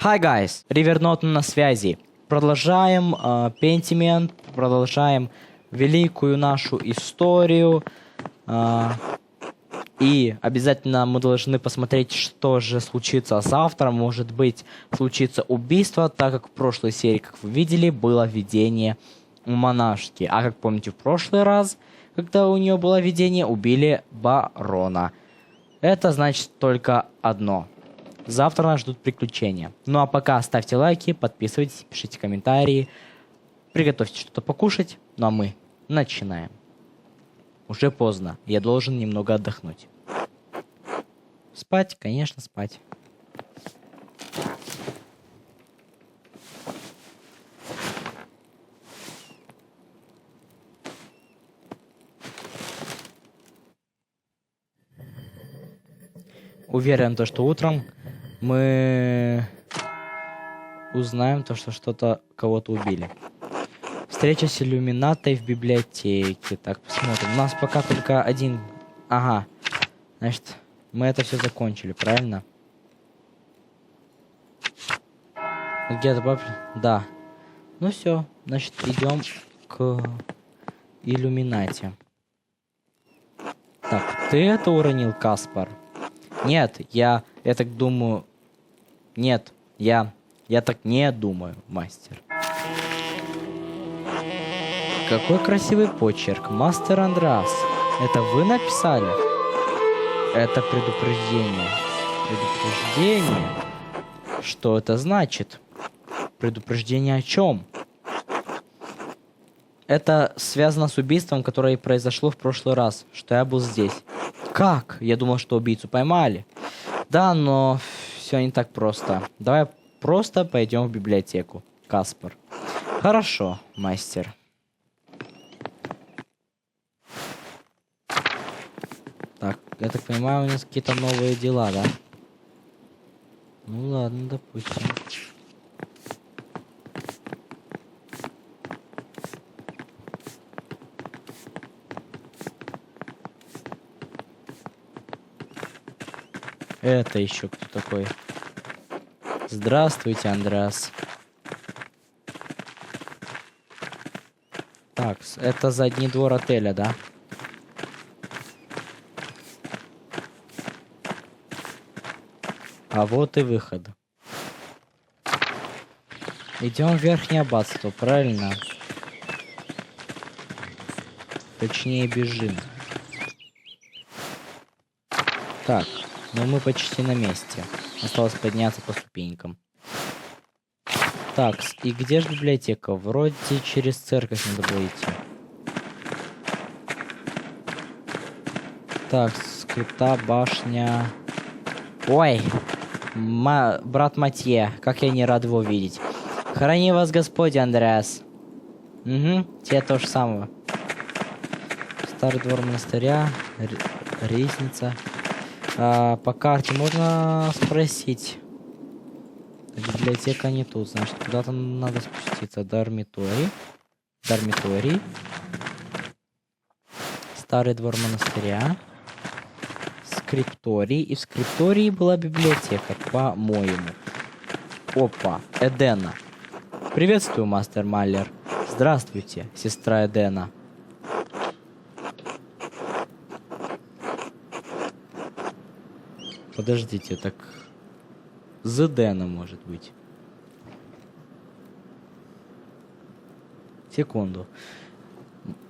Hi guys, Ривернот на связи. Продолжаем Pentiment, продолжаем великую нашу историю. И обязательно мы должны посмотреть, что же случится завтра. Может быть, случится убийство, так как в прошлой серии, как вы видели, было видение у монашки. А как помните, в прошлый раз, когда у нее было видение, убили барона. Это значит только одно. Завтра нас ждут приключения. Ну а пока ставьте лайки, подписывайтесь, пишите комментарии, приготовьте что-то покушать. Ну а мы начинаем. Уже поздно, я должен немного отдохнуть. Спать, конечно, спать. Уверен, что утром мы узнаем то, что что-то кого-то убили. Встреча с иллюминатой в библиотеке. Так, посмотрим. У нас пока только один. Ага. Значит, мы это все закончили, правильно? Где-то да. Ну все, значит, идем к иллюминате. Так, ты это уронил, Каспар? Нет, я так думаю. Нет, я так не думаю, мастер. Какой красивый почерк, мастер Андреас. Это вы написали? Это предупреждение. Предупреждение? Что это значит? Предупреждение о чем? Это связано с убийством, которое произошло в прошлый раз, что я был здесь. Как? Я думал, что убийцу поймали. Да, но все не так просто. Давай просто пойдем в библиотеку, Каспар. Хорошо, мастер. Так, я так понимаю, у нас какие-то новые дела, да? Ну ладно, допустим. Это еще кто такой? Здравствуйте, Андреас. Так, это задний двор отеля, да? А вот и выход. Идем в Верхнее Аббатство, правильно? Точнее, бежим. Так, ну мы почти на месте. Осталось подняться по ступенькам. Так, и где же библиотека? Вроде через церковь надо было идти. Так, скрипта, башня. Ой, брат Матье, как я не рад его видеть. Храни вас Господь, Андреас. Угу, тебе то же самое. Старый двор монастыря, ризница. По карте можно спросить. Библиотека не тут, значит, куда-то надо спуститься. Дармиторий. Дармиторий. Старый двор монастыря. Скрипторий. И в скриптории была библиотека, по-моему. Опа, Эдена. Приветствую, мастер Маллер. Здравствуйте, сестра Эдена. Подождите, так... Зедена, может быть. Секунду.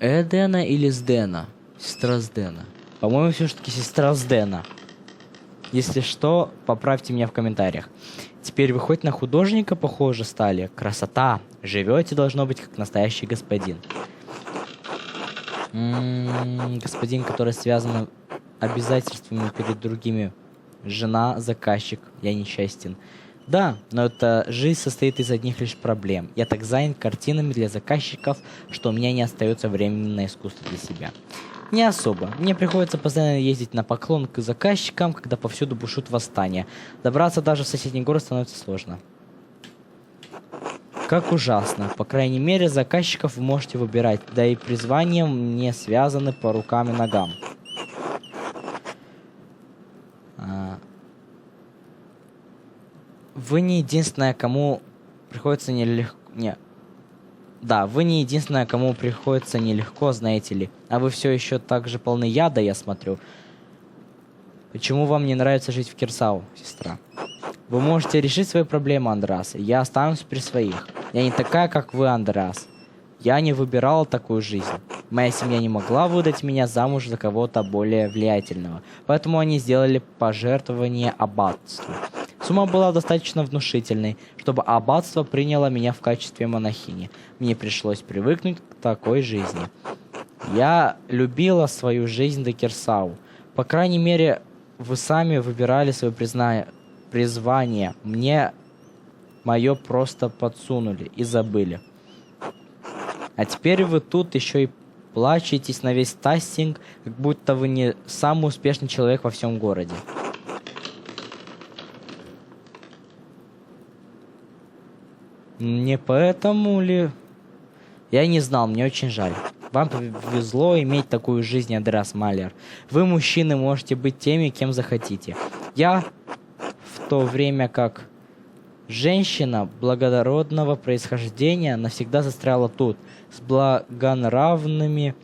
Эдена или Сдена? Сестра Сдена. По-моему, все-таки сестра Сдена. Если что, поправьте меня в комментариях. Теперь вы хоть на художника похожи стали. Красота. Живете, должно быть, как настоящий господин. Господин, который связан обязательствами перед другими. Жена, заказчик, я несчастен. Да, но эта жизнь состоит из одних лишь проблем. Я так занят картинами для заказчиков, что у меня не остается времени на искусство для себя. Не особо. Мне приходится постоянно ездить на поклон к заказчикам, когда повсюду бушует восстание. Добраться даже в соседний город становится сложно. Как ужасно. По крайней мере, заказчиков вы можете выбирать, да и призвания не связаны по рукам и ногам. Вы не единственная, кому приходится нелегко... Не. Да, вы не единственная, кому приходится нелегко, знаете ли. А вы все еще так же полны яда, я смотрю. Почему вам не нравится жить в Кирсау, сестра? Вы можете решить свои проблемы, Андреас. Я останусь при своих. Я не такая, как вы, Андреас. Я не выбирала такую жизнь. Моя семья не могла выдать меня замуж за кого-то более влиятельного. Поэтому они сделали пожертвование аббатству. Сумма была достаточно внушительной, чтобы аббатство приняло меня в качестве монахини. Мне пришлось привыкнуть к такой жизни. Я любила свою жизнь до Кирсау. По крайней мере, вы сами выбирали свое призвание. Мне мое просто подсунули и забыли. А теперь вы тут еще и плачетесь на весь Тассинг, как будто вы не самый успешный человек во всем городе. Не поэтому ли... Я не знал, мне очень жаль. Вам повезло иметь такую жизнь, Андреас Маллер. Вы, мужчины, можете быть теми, кем захотите. Я, в то время как женщина благородного происхождения, навсегда застряла тут, с благонравными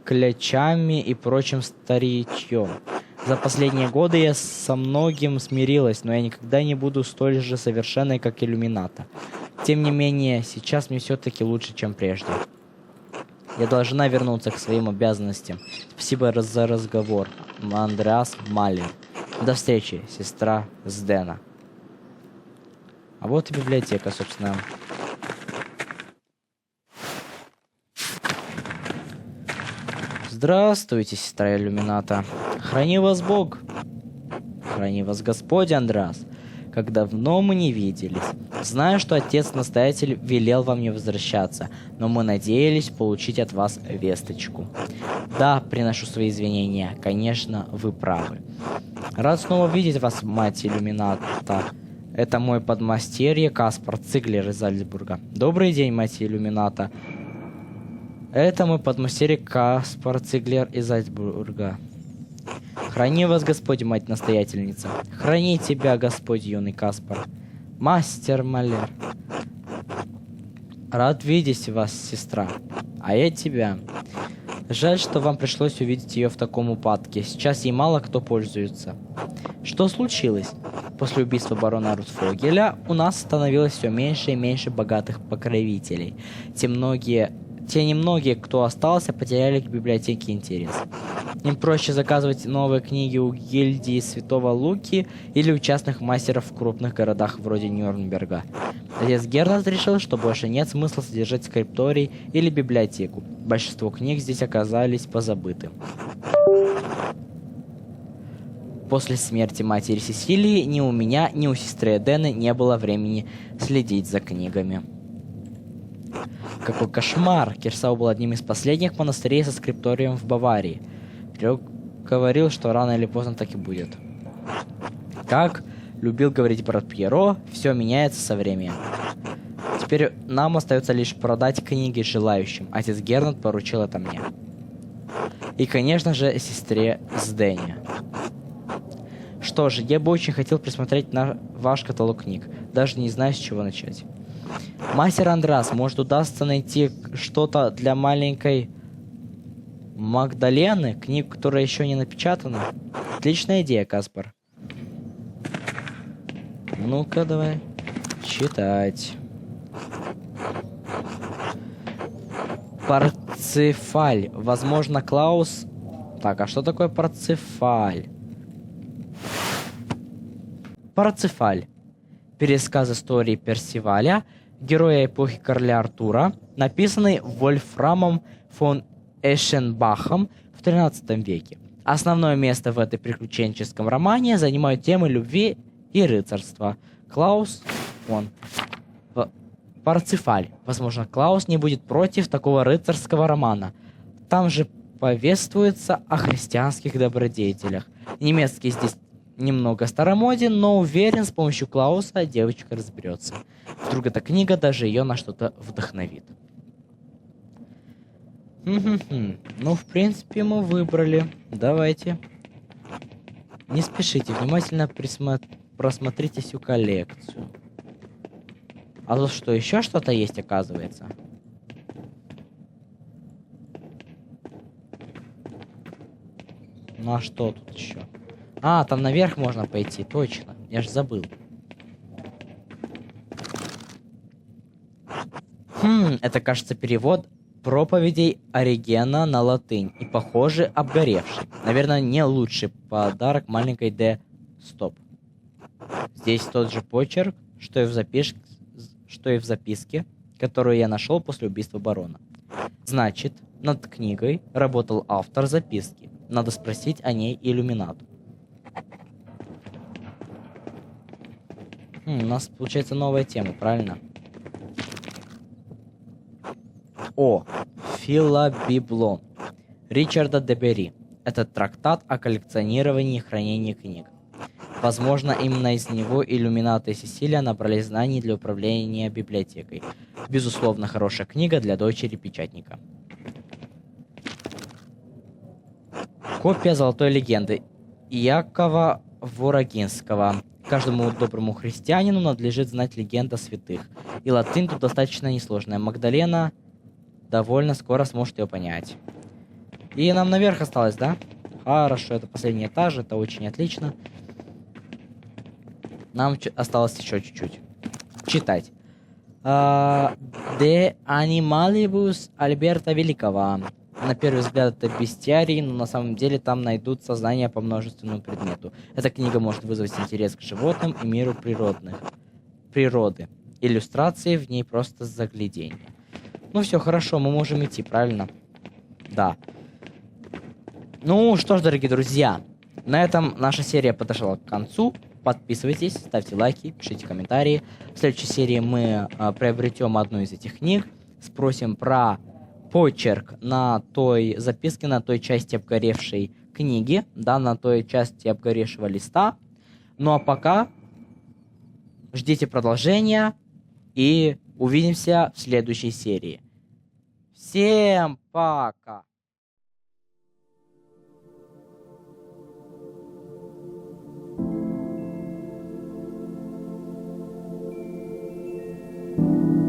клячами и прочим старичьем. За последние годы я со многим смирилась, но я никогда не буду столь же совершенной, как Иллюмината. Тем не менее, сейчас мне все-таки лучше, чем прежде. Я должна вернуться к своим обязанностям. Спасибо за разговор, Андреас Маллер. До встречи, сестра Сдена. А вот и библиотека, собственно. Здравствуйте, сестра Иллюмината. Храни вас Бог. Храни вас Господь, Андреас. Как давно мы не виделись. Знаю, что отец-настоятель велел вам не возвращаться, но мы надеялись получить от вас весточку. Да, приношу свои извинения. Конечно, вы правы. Рад снова видеть вас, мать Иллюмината. Это мой подмастерье Каспар Циглер из Зальцбурга. Добрый день, мать Иллюмината. Это мой подмастерье Каспар Циглер из Зальцбурга. Храни вас Господь, мать-настоятельница. Храни тебя, Господь, юный Каспар. Мастер Маллер. Рад видеть вас, сестра. А я тебя. Жаль, что вам пришлось увидеть ее в таком упадке. Сейчас ей мало кто пользуется. Что случилось? После убийства барона Рутфогеля у нас становилось все меньше и меньше богатых покровителей. Те немногие, кто остался, потеряли к библиотеке интерес. Им проще заказывать новые книги у гильдии Святого Луки или у частных мастеров в крупных городах вроде Нюрнберга. Отец Гернард решил, что больше нет смысла содержать скрипторий или библиотеку. Большинство книг здесь оказались позабыты. После смерти матери Сесилии ни у меня, ни у сестры Эдены не было времени следить за книгами. Какой кошмар! Кирсау был одним из последних монастырей со скрипторием в Баварии. Трёк говорил, что рано или поздно так и будет. Как любил говорить брат Пьеро, все меняется со временем. Теперь нам остается лишь продать книги желающим. Отец Гернард поручил это мне. И, конечно же, сестре Сдене. Что же, я бы очень хотел присмотреть на ваш каталог книг. Даже не знаю, с чего начать. Мастер Андреас, может, удастся найти что-то для маленькой Магдалены, книгу, которая еще не напечатана? Отличная идея, Каспар. Ну-ка, давай читать. Парцефаль. Возможно, Клаус... Так, а что такое Парцефаль? Парцефаль. Пересказ истории Персиваля, героя эпохи короля Артура, написанный Вольфрамом фон Эшенбахом в XIII веке. Основное место в этой приключенческом романе занимают темы любви и рыцарства. Клаус фон Парцефаль. Возможно, Клаус не будет против такого рыцарского романа. Там же повествуется о христианских добродетелях. Немецкий здесь немного старомоден, но уверен, с помощью Клауса девочка разберется. Вдруг эта книга даже ее на что-то вдохновит. Ну, в принципе, мы выбрали. Давайте. Не спешите, внимательно просмотрите всю коллекцию. А тут что, еще что-то есть, оказывается? Ну а что тут еще? А, там наверх можно пойти, точно. Я же забыл. Это, кажется, перевод проповедей Оригена на латынь. И, похоже, обгоревший. Наверное, не лучший подарок маленькой Д. Стоп. Здесь тот же почерк, что и в записке, которую я нашел после убийства барона. Значит, над книгой работал автор записки. Надо спросить о ней иллюминату. У нас получается новая тема, правильно? О, Филобиблон Ричарда де Бери. Это трактат о коллекционировании и хранении книг. Возможно, именно из него иллюминаты и Сесилия набрали знаний для управления библиотекой. Безусловно, хорошая книга для дочери печатника. Копия золотой легенды Якова Ворогинского. Каждому доброму христианину надлежит знать легенду о святых. И латынь тут достаточно несложная. Магдалена довольно скоро сможет ее понять. И нам наверх осталось, да? Хорошо, это последний этаж, это очень отлично. Нам осталось еще чуть-чуть. Читать. De Animalibus Альберта Великого. На первый взгляд это бестиарий, но на самом деле там найдутся знания по множественному предмету. Эта книга может вызвать интерес к животным и миру природы. Иллюстрации в ней просто загляденье. Ну все, хорошо, мы можем идти, правильно? Да. Ну что ж, дорогие друзья, на этом наша серия подошла к концу. Подписывайтесь, ставьте лайки, пишите комментарии. В следующей серии мы приобретем одну из этих книг, спросим про почерк на той записке, на той части обгоревшей книги, да, на той части обгоревшего листа. Ну а пока ждите продолжения и увидимся в следующей серии. Всем пока!